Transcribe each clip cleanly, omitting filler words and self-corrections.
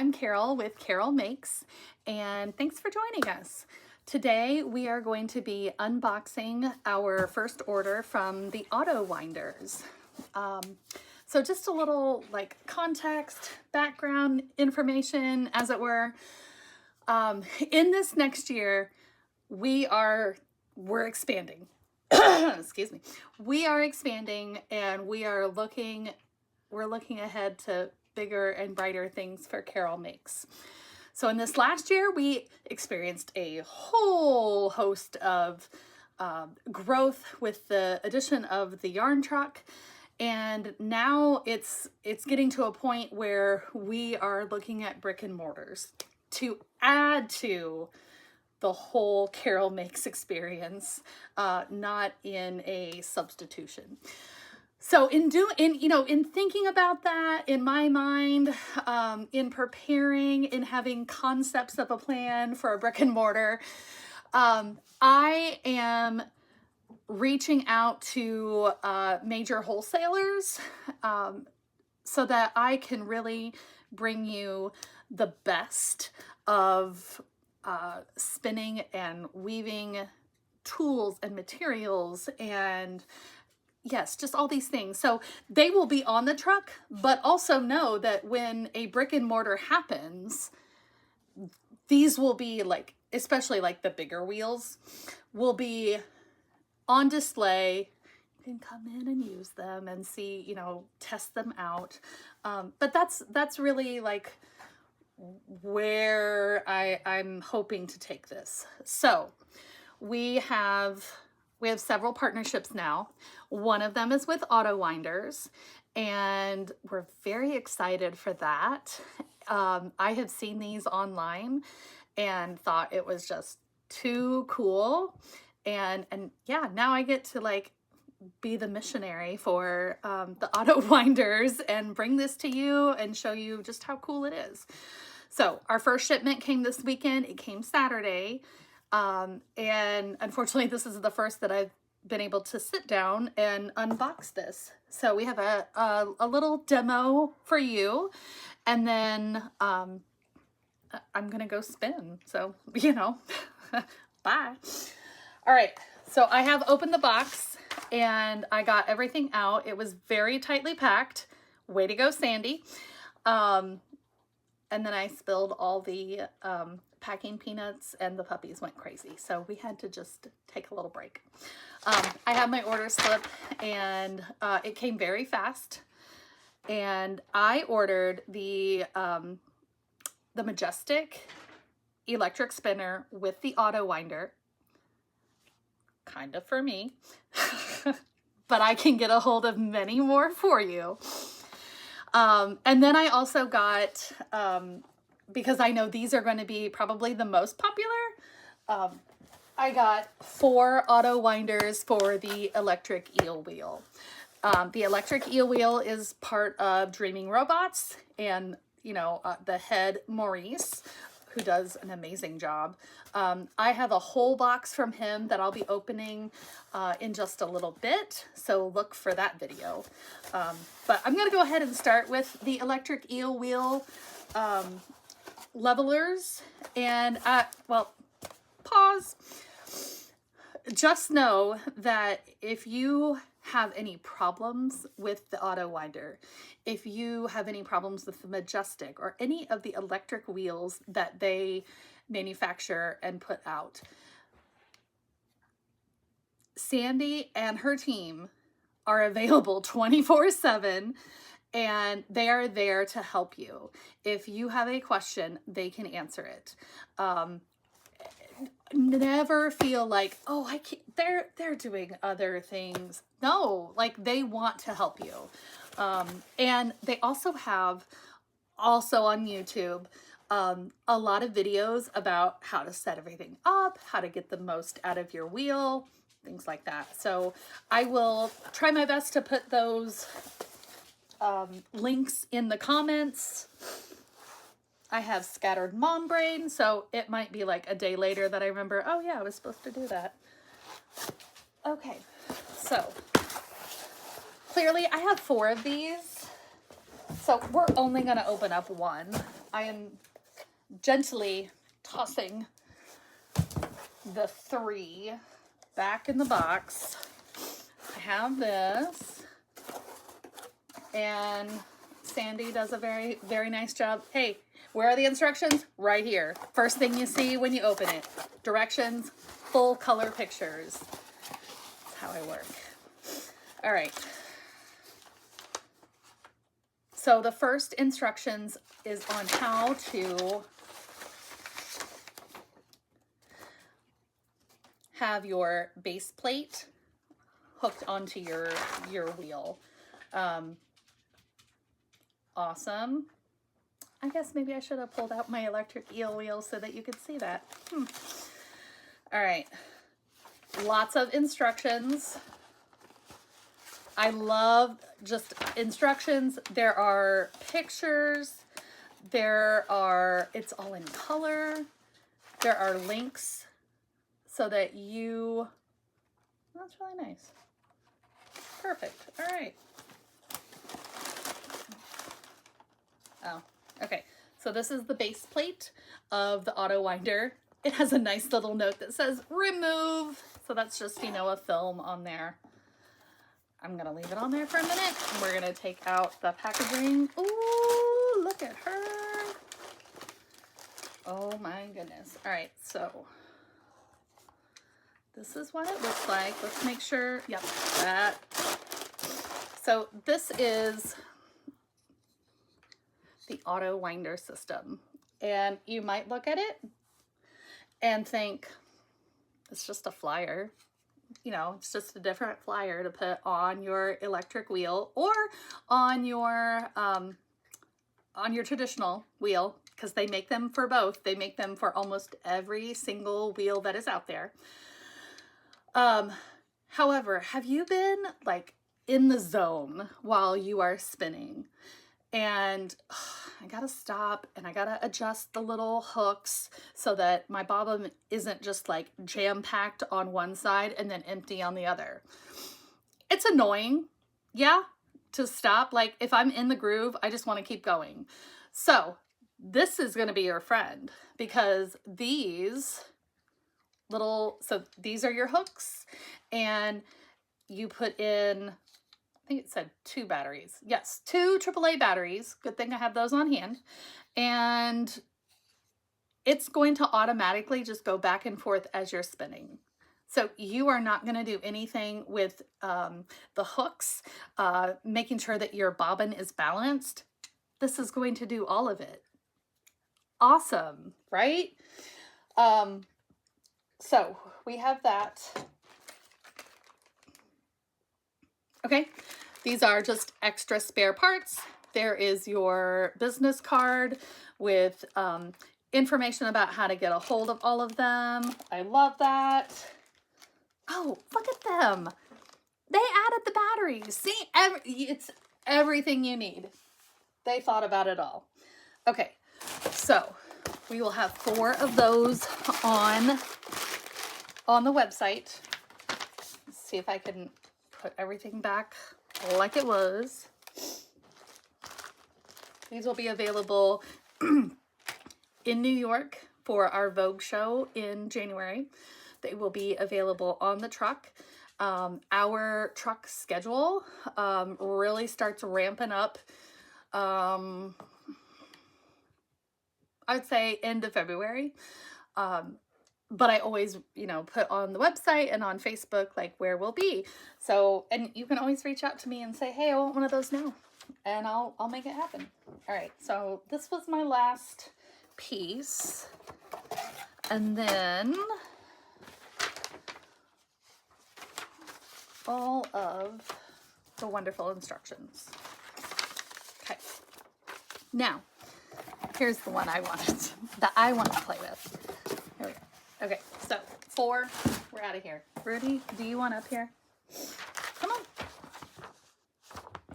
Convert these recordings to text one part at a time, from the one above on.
I'm Carol with Carol Makes, and thanks for joining us. Today we are going to be unboxing our first order from the Autowinders. So just a little like context, background information, as it were. In this next year, we're expanding. Excuse me. We are expanding, and we're looking ahead to bigger and brighter things for Carol Makes. So in this last year, we experienced a whole host of growth with the addition of the yarn truck. And now it's getting to a point where we are looking at brick and mortars to add to the whole Carol Makes experience, not in a substitution. So in thinking about that, in my mind, in preparing, in having concepts of a plan for a brick and mortar, I am reaching out to major wholesalers so that I can really bring you the best of spinning and weaving tools and materials and yes, just all these things. So they will be on the truck, but also know that when a brick and mortar happens, these will be like, especially like the bigger wheels, will be on display. You can come in and use them and see, test them out. But that's really like where I'm hoping to take this. So we have several partnerships now. One of them is with Autowinders, and we're very excited for that. I have seen these online and thought it was just too cool. And yeah, now I get to like be the missionary for the Autowinders and bring this to you and show you just how cool it is. So our first shipment came this weekend. It came Saturday. And unfortunately, this is the first that I've been able to sit down and unbox this. So we have a little demo for you, and then I'm gonna go spin. So, bye. All right, so I have opened the box and I got everything out. It was very tightly packed. Way to go, Sandy. And then I spilled all the packing peanuts and the puppies went crazy. So we had to just take a little break. I have my order slip and it came very fast. And I ordered the Majestic electric spinner with the Autowinder. Kind of for me. But I can get a hold of many more for you. And then I also got, because I know these are going to be probably the most popular, I got 4 Autowinders for the electric eel wheel. The electric eel wheel is part of Dreaming Robots and, the head Maurice, who does an amazing job. I have a whole box from him that I'll be opening in just a little bit, so look for that video. But I'm going to go ahead and start with the electric eel wheel levelers. And, pause. Just know that if you have any problems with the Autowinder, if you have any problems with the Majestic or any of the electric wheels that they manufacture and put out, Sandy and her team are available 24/7 and they are there to help you. If you have a question, they can answer it. Never feel like, oh, I can't, they're doing other things. No, like they want to help you. And they also have, on YouTube, a lot of videos about how to set everything up, how to get the most out of your wheel, things like that. So I will try my best to put those links in the comments. I have scattered mom brain, so it might be like a day later that I remember, oh yeah, I was supposed to do that. Okay, so clearly I have 4 of these, so we're only going to open up one. I am gently tossing the 3 back in the box. I have this, and Sandy does a very, very nice job. Hey, where are the instructions? Right here. First thing you see when you open it. Directions, full color pictures. That's how I work. All right. So the first instructions is on how to have your base plate hooked onto your wheel. Awesome. I guess maybe I should have pulled out my electric eel wheel so that you could see that. All right. Lots of instructions. I love just instructions. There are pictures. It's all in color. There are links so that you, that's really nice. Perfect. All right. Oh, okay. So this is the base plate of the Autowinder. It has a nice little note that says remove. So that's just, you know, a film on there. I'm going to leave it on there for a minute. We're going to take out the packaging. Ooh, look at her. Oh my goodness. All right. So this is what it looks like. Let's make sure. Yep. That. So this is the Autowinder system, and you might look at it and think it's just a flyer. You know, it's just a different flyer to put on your electric wheel or on your traditional wheel, because they make them for both. They make them for almost every single wheel that is out there. However, have you been like in the zone while you are spinning? And I gotta stop and I gotta adjust the little hooks so that my bobbin isn't just like jam-packed on one side and then empty on the other. It's annoying, yeah, to stop. Like if I'm in the groove, I just want to keep going. So this is gonna be your friend, because these are your hooks, and you put in, I think it said 2 batteries. Yes, 2 AAA batteries. Good thing I have those on hand. And it's going to automatically just go back and forth as you're spinning. So you are not going to do anything with the hooks, making sure that your bobbin is balanced. This is going to do all of it. Awesome, right? So we have that. Okay, these are just extra spare parts. There is your business card with information about how to get a hold of all of them. I love that. Oh, look at them. They added the batteries. See, it's everything you need. They thought about it all. Okay, so we will have 4 of those on the website. Let's see if I can put everything back like it was. These will be available in New York for our Vogue show in January. They will be available on the truck. Our truck schedule really starts ramping up, I would say end of February. But I always, you know, put on the website and on Facebook, like where we'll be. So, and you can always reach out to me and say, hey, I want one of those now. And I'll make it happen. All right. So this was my last piece. And then all of the wonderful instructions. Okay. Now, here's the one I wanted, that I want to play with. Here we go. Okay, so 4, we're out of here. Rudy, do you want up here? Come on.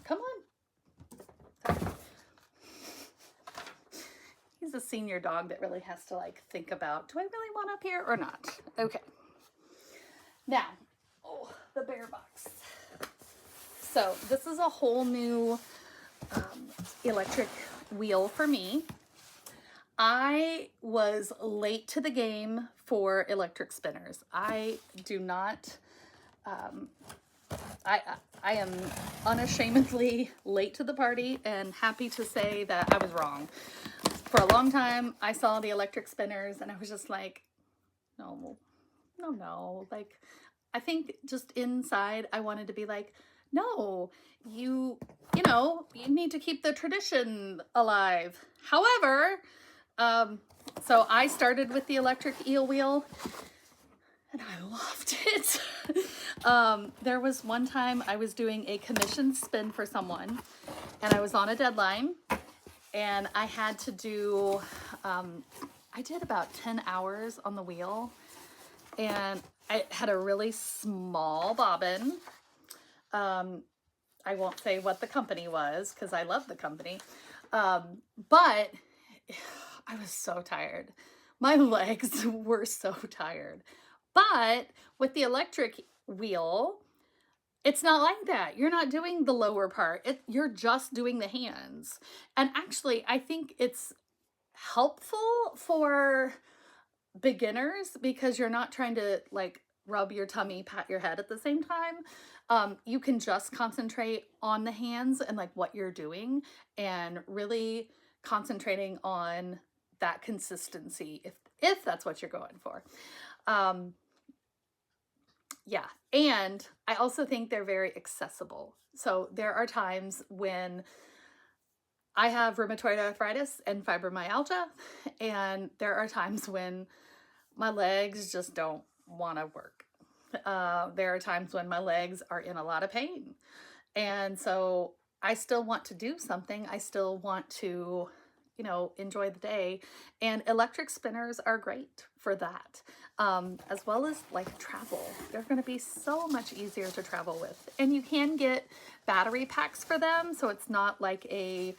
Come on. Sorry. He's a senior dog that really has to like think about, do I really want up here or not? Okay. Now, the bear box. So this is a whole new electric wheel for me. I was late to the game for electric spinners. I do not, I, I am unashamedly late to the party and happy to say that I was wrong. For a long time, I saw the electric spinners and I was just like, no, no, no. Like, I think just inside I wanted to be like, no, you need to keep the tradition alive. However, so I started with the electric eel wheel and I loved it. There was one time I was doing a commissioned spin for someone and I was on a deadline and I had to do, I did about 10 hours on the wheel and I had a really small bobbin. I won't say what the company was because I love the company. But I was so tired. My legs were so tired. But with the electric wheel, it's not like that. You're not doing the lower part. You're just doing the hands. And actually, I think it's helpful for beginners because you're not trying to like rub your tummy, pat your head at the same time. You can just concentrate on the hands and like what you're doing and really concentrating on that consistency if that's what you're going for. Yeah, and I also think they're very accessible. So there are times when I have rheumatoid arthritis and fibromyalgia, and there are times when my legs just don't want to work. There are times when my legs are in a lot of pain. And so I still want to do something. I still want to, enjoy the day. And electric spinners are great for that. As well as like travel. They're going to be so much easier to travel with. And you can get battery packs for them. So it's not like a,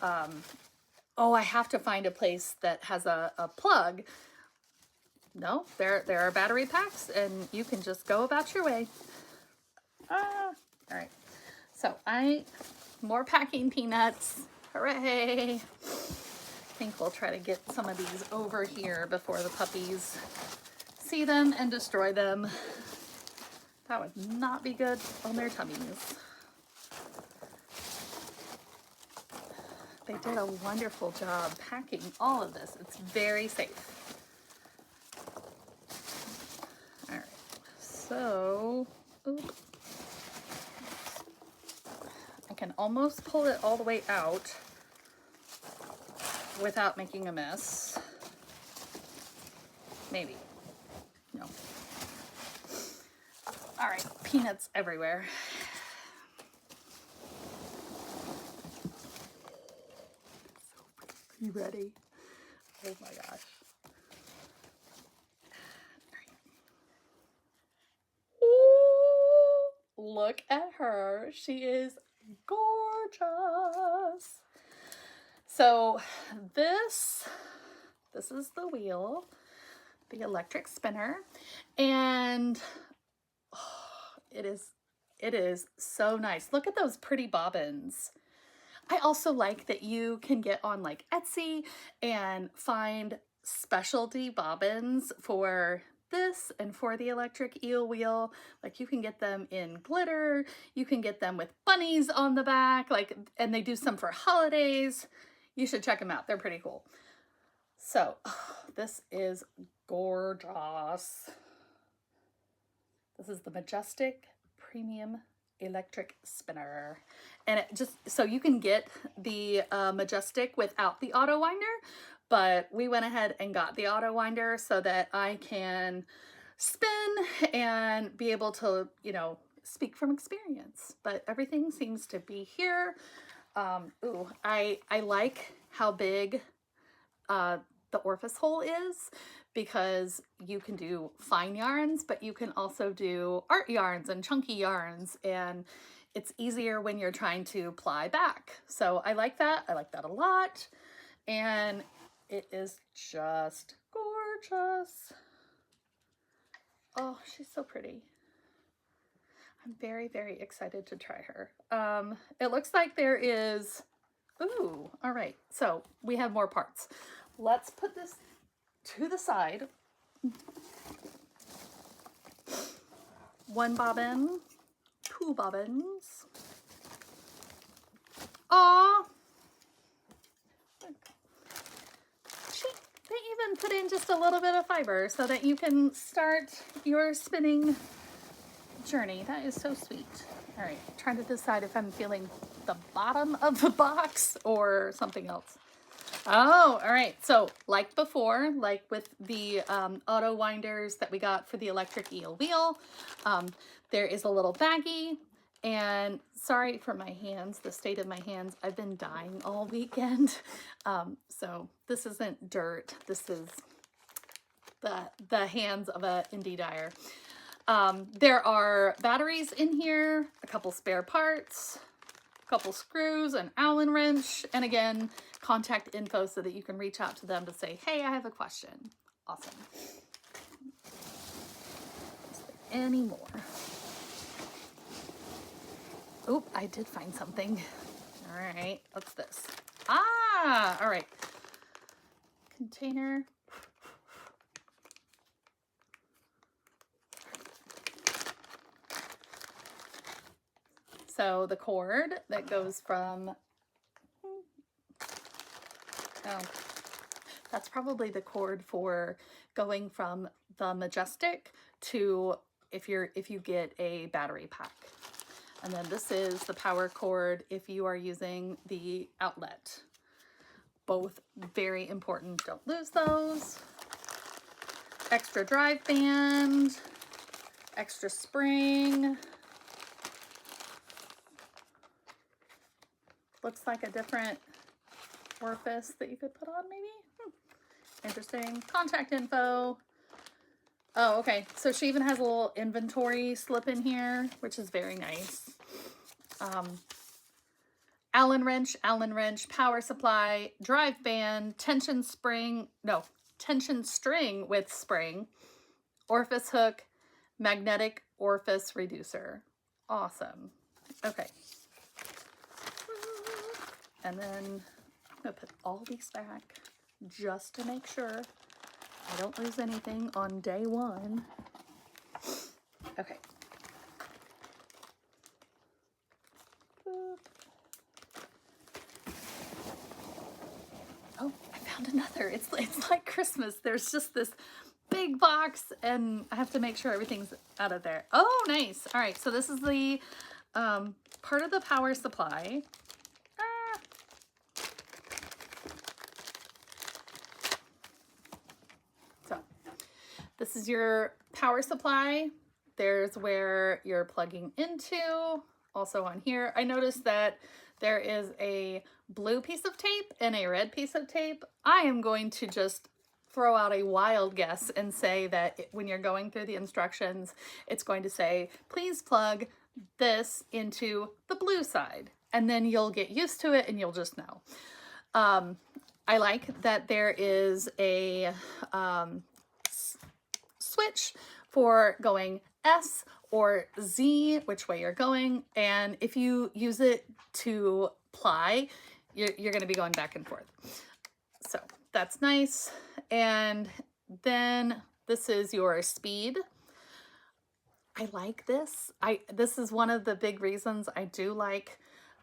I have to find a place that has a plug. No, there are battery packs and you can just go about your way. All right. So more packing peanuts. Hooray. I think we'll try to get some of these over here before the puppies see them and destroy them. That would not be good on their tummies. They did a wonderful job packing all of this. It's very safe. All right, so, I can almost pull it all the way out without making a mess. Maybe. No. All right, peanuts everywhere. Are you ready? Oh my gosh. Ooh, look at her. She is gorgeous. So this is the wheel, the electric spinner, and it is so nice. Look at those pretty bobbins. I also like that you can get on like Etsy and find specialty bobbins for this and for the electric eel wheel. Like you can get them in glitter, you can get them with bunnies on the back, and they do some for holidays. You should check them out. They're pretty cool. So this is gorgeous. This is the Majestic Premium Electric Spinner. And it just, so you can get the Majestic without the Autowinder, but we went ahead and got the Autowinder so that I can spin and be able to, speak from experience. But everything seems to be here. I like how big the orifice hole is, because you can do fine yarns, but you can also do art yarns and chunky yarns, and it's easier when you're trying to ply back. So I like that. I like that a lot. And it is just gorgeous. Oh, she's so pretty. I'm very, very excited to try her. It looks like there is, ooh, all right. So we have more parts. let's put this to the side. One bobbin, two bobbins. Aw! They even put in just a little bit of fiber so that you can start your spinning journey. That is so sweet. All right, trying to decide if I'm feeling the bottom of the box or something else. Oh, all right. So like before, like with the Autowinders that we got for the electric eel wheel, there is a little baggie. And sorry for my hands, the state of my hands. I've been dyeing all weekend. So this isn't dirt. This is the hands of an indie dyer. There are batteries in here, a couple spare parts, a couple screws, an Allen wrench, and again, contact info so that you can reach out to them to say, hey, I have a question. Awesome. Is there any more? Oh, I did find something. All right, what's this? Ah, all right. Container. So the cord that goes from, oh, that's probably the cord for going from the Majestic to if you get a battery pack. And then this is the power cord if you are using the outlet. Both very important, don't lose those. Extra drive band, extra spring. Looks like a different orifice that you could put on maybe. Interesting. Contact info. Oh, okay. So she even has a little inventory slip in here, which is very nice. Allen wrench, power supply, drive band, tension string with spring, orifice hook, magnetic orifice reducer. Awesome. Okay. And then I'm going to put all these back just to make sure I don't lose anything on day one. Okay. Boop. Oh, I found another. It's like Christmas. There's just this big box and I have to make sure everything's out of there. Oh, nice. All right. So this is the part of the power supply. This is your power supply. There's where you're plugging into. Also on here, I noticed that there is a blue piece of tape and a red piece of tape. I am going to just throw out a wild guess and say that when you're going through the instructions, it's going to say, please plug this into the blue side. And then you'll get used to it and you'll just know. I like that there is a switch for going S or Z, which way you're going. And if you use it to ply, you're going to be going back and forth. So that's nice. And then this is your speed. I like this. This is one of the big reasons I do like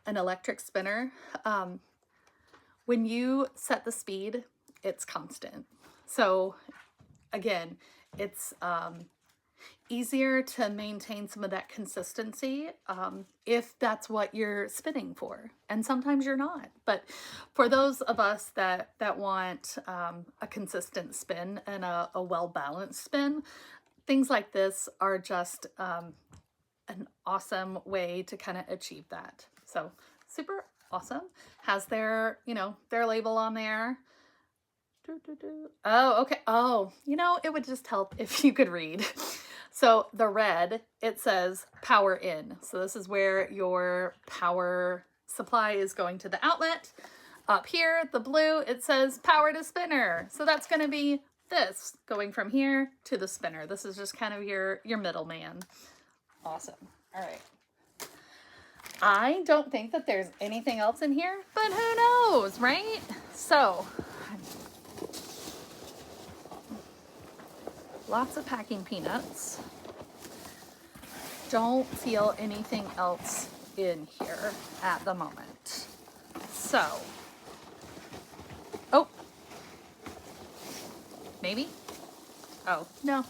an electric spinner. When you set the speed, it's constant. So again, it's easier to maintain some of that consistency if that's what you're spinning for. And sometimes you're not. But for those of us that want a consistent spin and a well-balanced spin, things like this are just an awesome way to kind of achieve that. So super awesome. Has their, their label on there. Oh, okay. Oh, it would just help if you could read. So the red, it says power in. So this is where your power supply is going to the outlet. Up here, the blue, it says power to spinner. So that's going to be this going from here to the spinner. This is just kind of your middleman. Awesome. All right. I don't think that there's anything else in here, but who knows, right? So lots of packing peanuts. Don't feel anything else in here at the moment. So, oh, maybe? Oh, no.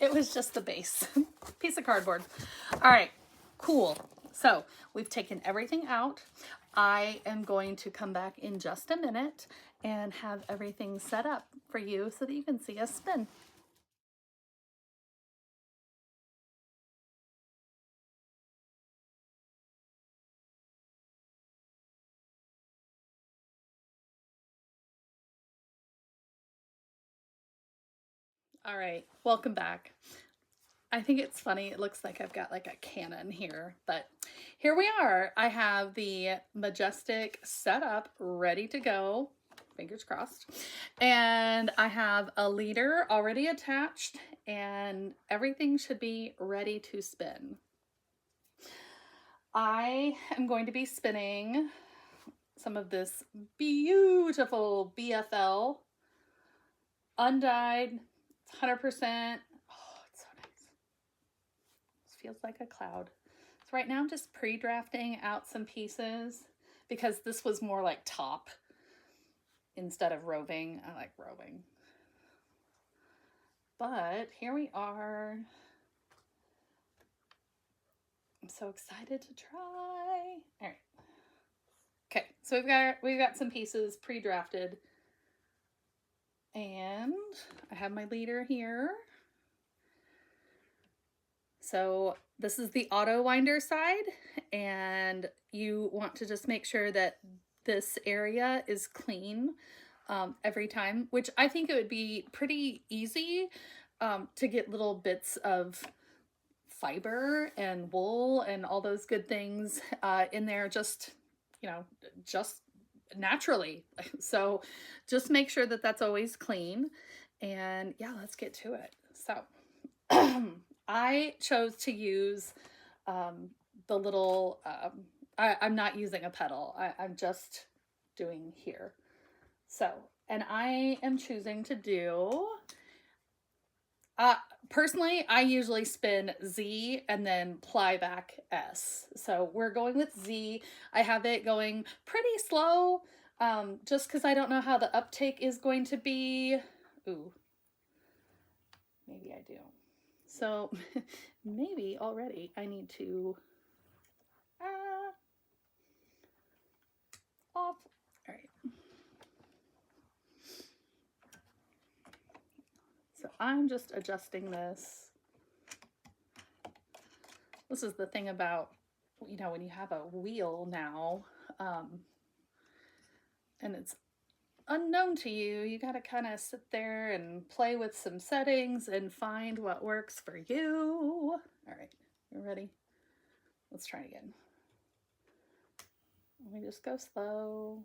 It was just the base. Piece of cardboard. All right, cool. So we've taken everything out. I am going to come back in just a minute and have everything set up for you so that you can see us spin. All right, welcome back. I think it's funny. It looks like I've got like a cannon here, but here we are. I have the Majestic set up, ready to go. Fingers crossed. And I have a leader already attached and everything should be ready to spin. I am going to be spinning some of this beautiful BFL undyed, 100%. Feels like a cloud. So right now I'm just pre-drafting out some pieces because this was more like top instead of roving. I like roving. But here we are. I'm so excited to try. All right. Okay, so we've got some pieces pre-drafted. And I have my leader here. So this is the Autowinder side, and you want to just make sure that this area is clean every time, which I think it would be pretty easy to get little bits of fiber and wool and all those good things in there just, you know, just naturally. So just make sure that that's always clean. And yeah, let's get to it. So I chose to use the little, I'm not using a pedal. I'm just doing here. So, and I am choosing to do, personally, I usually spin Z and then ply back S. So we're going with Z. I have it going pretty slow, just because I don't know how the uptake is going to be. Ooh, maybe I do. So maybe already I need to off. All right. So I'm just adjusting this. This is the thing about, you know, when you have a wheel now, and it's unknown to you, you got to kind of sit there and play with some settings and find what works for you. All right, you ready? Let's try again. Let me just go slow.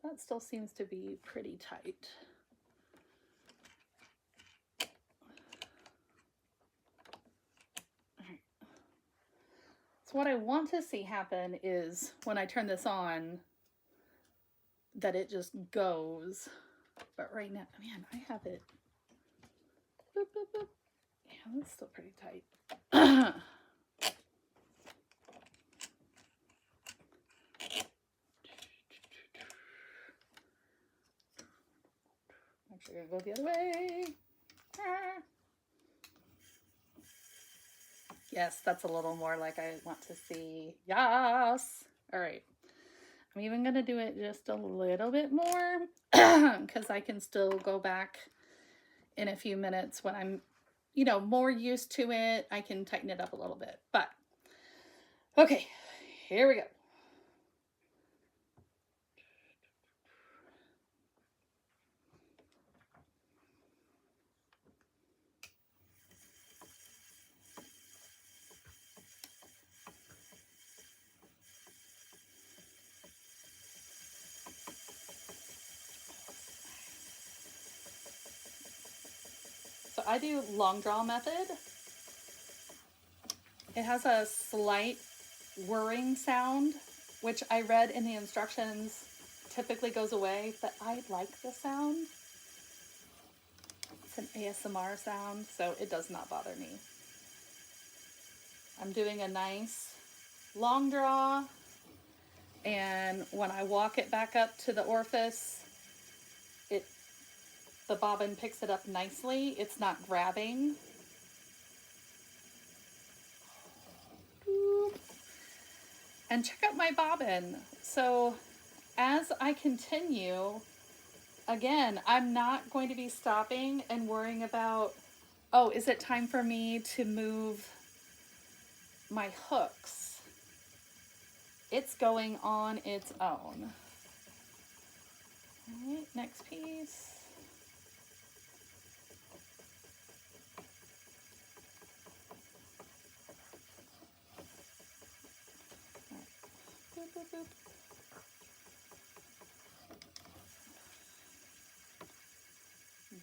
That still seems to be pretty tight. All right. So what I want to see happen is when I turn this on, that it just goes. But right now, man, I have it. Boop, boop, boop. Yeah, that's still pretty tight. Actually, I'm gonna go the other way. Yes, that's a little more like I want to see. Yes. All right. I'm even going to do it just a little bit more because I can still go back in a few minutes when I'm, you know, more used to it. I can tighten it up a little bit. But, okay, here we go. So I do long draw method. It has a slight whirring sound, which I read in the instructions typically goes away, but I like the sound. It's an ASMR sound, so it does not bother me. I'm doing a nice long draw, and when I walk it back up to the orifice, the bobbin picks it up nicely. It's not grabbing. And check out my bobbin. So as I continue, again, I'm not going to be stopping and worrying about, oh, is it time for me to move my hooks? It's going on its own. All right, next piece. Boop, boop, boop.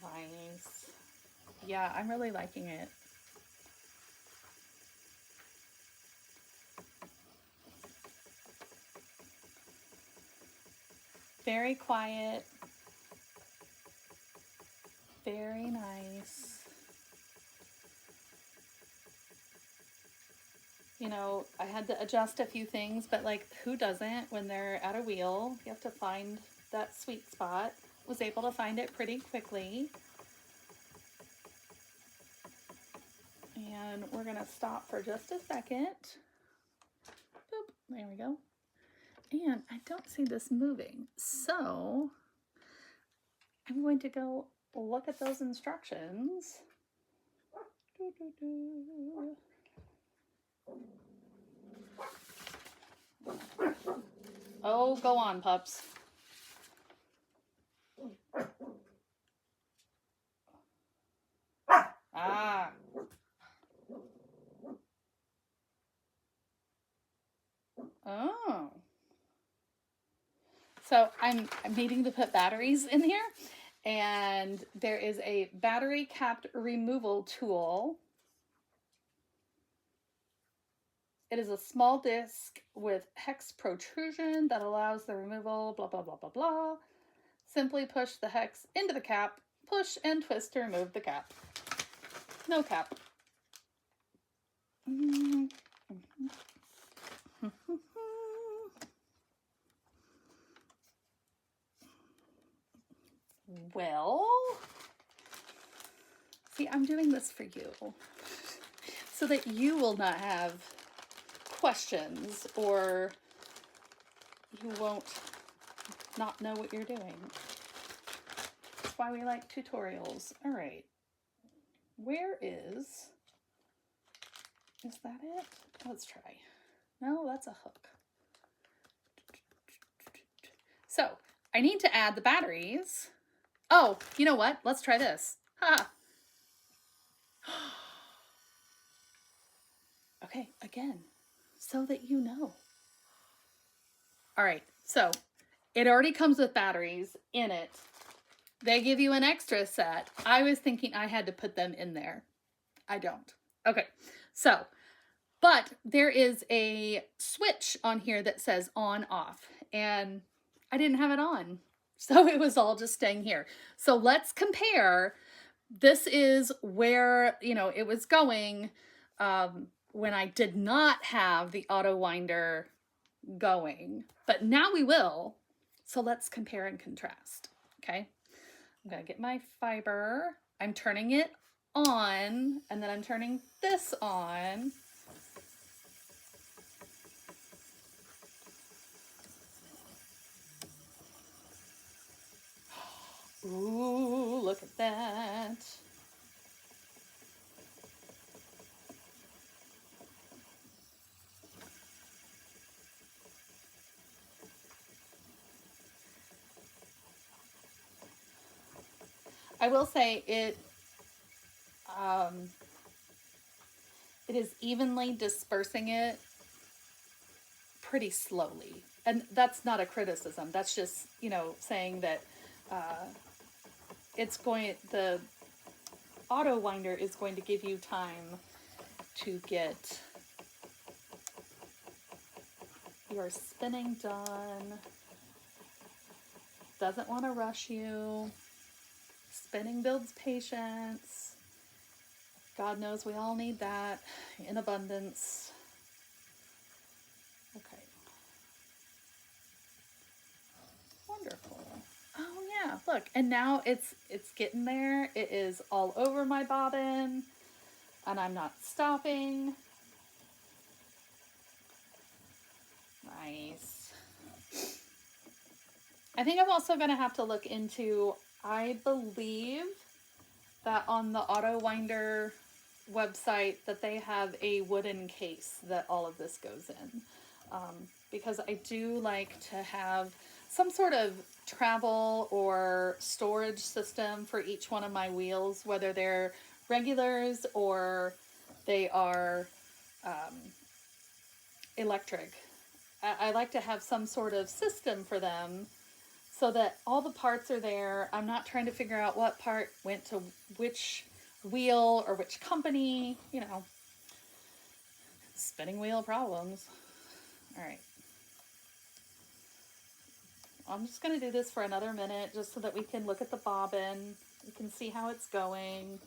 Nice. Yeah, I'm really liking it. Very quiet. Very nice. You know, I had to adjust a few things, but like, who doesn't when they're at a wheel? You have to find that sweet spot. Was able to find it pretty quickly. And we're gonna stop for just a second. Boop, there we go. And I don't see this moving, so I'm going to go look at those instructions. Oh, go on, pups. Ah. Oh. So I'm needing to put batteries in here, and there is a battery cap removal tool. It is a small disc with hex protrusion that allows the removal, blah, blah, blah, blah, blah. Simply push the hex into the cap, push and twist to remove the cap. No cap. Well, see, I'm doing this for you so that you will not have questions or you won't not know what you're doing. That's why we like tutorials. All right, where is that it? Let's try. No, that's a hook. So I need to add the batteries. Oh, you know what? Let's try this. Ha! Okay, again, so that you know. All right, so it already comes with batteries in it. They give you an extra set. I was thinking I had to put them in there. I don't. Okay, so, but there is a switch on here that says on off, and I didn't have it on. So it was all just staying here. So let's compare. This is where, you know, it was going when I did not have the Autowinder going, but now we will. So let's compare and contrast. Okay. I'm going to get my fiber. I'm turning it on, and then I'm turning this on. Ooh, look at that. I will say it is evenly dispersing it pretty slowly. And that's not a criticism. That's just, you know, saying that the Autowinder is going to give you time to get your spinning done. Doesn't want to rush you. Spinning builds patience. God knows we all need that in abundance. Okay. Wonderful. Oh yeah, look, and now it's getting there. It is all over my bobbin, and I'm not stopping. Nice. I think I'm also going to have to look into, I believe that on the Autowinder website that they have a wooden case that all of this goes in. Because I do like to have some sort of travel or storage system for each one of my wheels, whether they're regulars or they are electric. I like to have some sort of system for them so that all the parts are there. I'm not trying to figure out what part went to which wheel or which company, you know. Spinning wheel problems. All right. I'm just going to do this for another minute just so that we can look at the bobbin. You can see how it's going.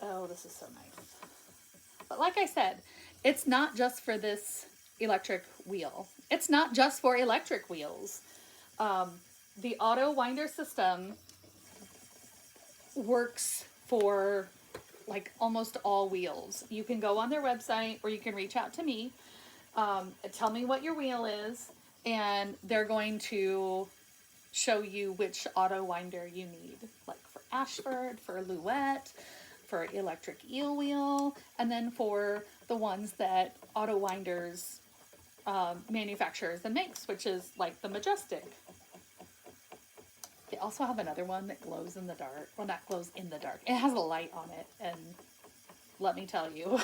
Oh, this is so nice. But like I said, it's not just for this electric wheel. It's not just for electric wheels. The Autowinder system works for like almost all wheels. You can go on their website or you can reach out to me. Tell me what your wheel is, and they're going to show you which Autowinder you need. Like for Ashford, for Louette, for electric eel wheel, and then for the ones that Autowinders manufactures and makes, which is like the Majestic. They also have another one that glows in the dark. Well, not glows in the dark. It has a light on it, and let me tell you,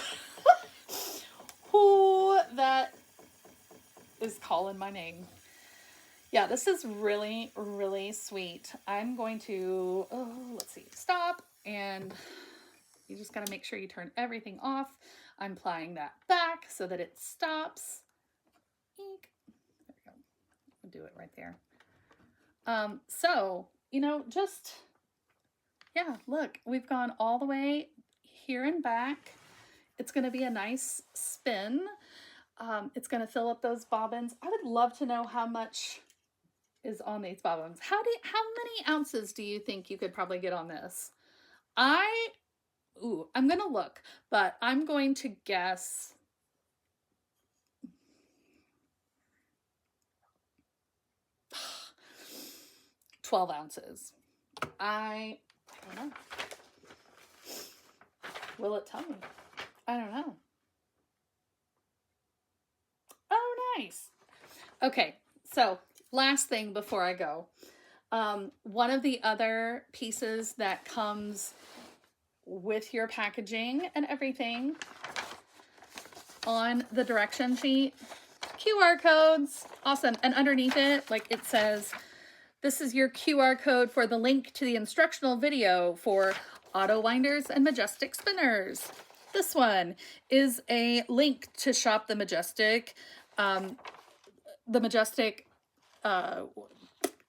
who that is calling my name. Yeah, this is really, really sweet. I'm going to, let's see, stop, and you just got to make sure you turn everything off. I'm applying that back so that it stops. Eek. There we go. I'll do it right there. So, you know, just, yeah, look, we've gone all the way here and back. It's going to be a nice spin. It's going to fill up those bobbins. I would love to know how much is on these bobbins. How many ounces do you think you could probably get on this? I'm going to look, but I'm going to guess 12 ounces. I don't know. Will it tell me? I don't know. Oh, nice. Okay, so last thing before I go. One of the other pieces that comes with your packaging and everything on the direction sheet, QR codes. Awesome. And underneath it, like it says, this is your QR code for the link to the instructional video for Autowinders and Majestic spinners. This one is a link to shop the Majestic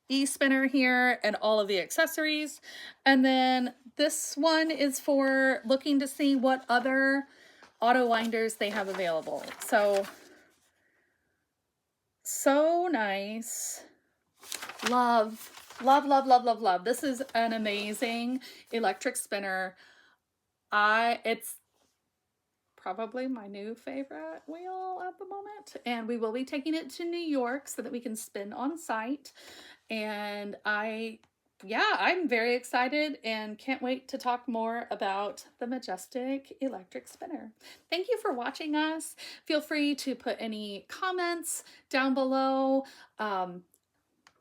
e-spinner here and all of the accessories. And then this one is for looking to see what other Autowinders they have available. So nice. Love, love, love, love, love, love. This is an amazing electric spinner. It's probably my new favorite wheel at the moment, and we will be taking it to New York so that we can spin on site. And I'm very excited and can't wait to talk more about the Majestic electric spinner. Thank you for watching us. Feel free to put any comments down below.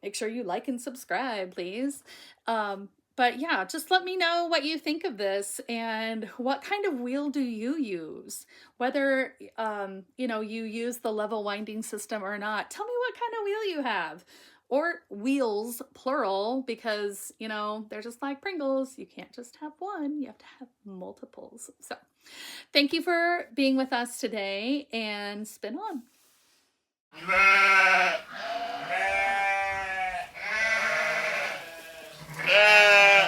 Make sure you like and subscribe, please. But yeah, just let me know what you think of this and what kind of wheel do you use? Whether, you use the level winding system or not. Tell me what kind of wheel you have. Or wheels, plural, because, they're just like Pringles. You can't just have one. You have to have multiples. So thank you for being with us today, and spin on.